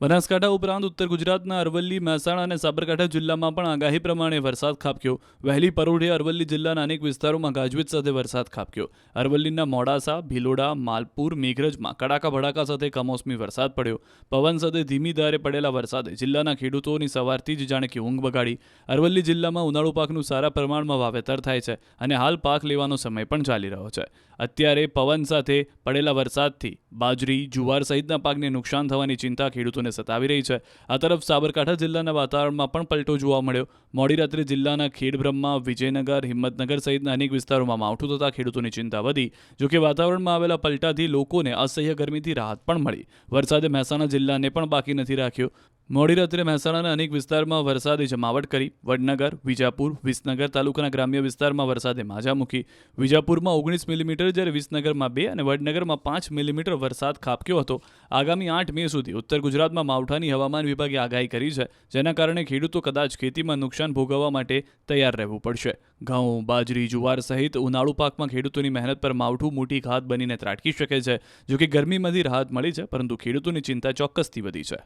બનાસકાંઠા ઉપરાંત ઉત્તર ગુજરાતના અરવલ્લી, મહેસાણા અને સાબરકાંઠા જિલ્લામાં પણ આગાહી પ્રમાણે વરસાદ ખાબક્યો. વહેલી પરોઢે અરવલ્લી જિલ્લાના અનેક વિસ્તારોમાં ગાજવીજ સાથે વરસાદ ખાબક્યો. અરવલ્લીના મોડાસા, ભિલોડા, માલપુર, મેઘરજમાં કડાકા ભડાકા સાથે કમોસમી વરસાદ પડ્યો. પવન સાથે ધીમી ધારે પડેલા વરસાદે જિલ્લાના ખેડૂતોની સવારથી જ જાણે કે ઊંઘ બગાડી. અરવલ્લી જિલ્લામાં ઉનાળુ પાકનું સારા પ્રમાણમાં વાવેતર થાય છે અને હાલ પાક લેવાનો સમય પણ ચાલી રહ્યો છે. અત્યારે પવન સાથે પડેલા વરસાદથી બાજરી, જુવાર સહિતના પાકને નુકસાન થવાની ચિંતા ખેડૂતોને સતાવી રહી છે. આ તરફ સાબરકાંઠા જિલ્લાના વાતાવરણમાં પણ પલટો જોવા મળ્યો. મોડી રાત્રે જિલ્લાના ખેડબ્રહ્મા, વિજયનગર, હિંમતનગર સહિતના અનેક વિસ્તારોમાં માવઠું થતા ખેડૂતોની ચિંતા વધી. જોકે વાતાવરણમાં આવેલા પલટાથી લોકોને અસહ્ય ગરમીથી રાહત પણ મળી. વરસાદે મહેસાણા જિલ્લાને પણ બાકી નથી રાખ્યો. મોડી રાત્રે મહેસાણાના અનેક વિસ્તારમાં વરસાદે જમાવટ કરી. વડનગર, વિજાપુર, વિસનગર તાલુકાના ગ્રામ્ય વિસ્તારમાં વરસાદે માજા મૂકી. વિજાપુરમાં 19 મિલીમીટર, જ્યારે વિસનગરમાં 2 અને વડનગરમાં 5 મિલીમીટર વરસાદ ખાબક્યો હતો. આગામી 8 મે સુધી ઉત્તર ગુજરાતમાં માવઠાની હવામાન વિભાગે આગાહી કરી છે, જેના કારણે ખેડૂતો કદાચ ખેતીમાં નુકસાન ભોગવવા માટે તૈયાર રહેવું પડશે. ઘઉં, બાજરી, જુવાર સહિત ઉનાળુ પાકમાં ખેડૂતોની મહેનત પર માવઠું મોટી ઘાત બનીને ત્રાટકી શકે છે. જોકે ગરમીમાંથી રાહત મળી છે, પરંતુ ખેડૂતોની ચિંતા ચોક્કસથી વધી છે.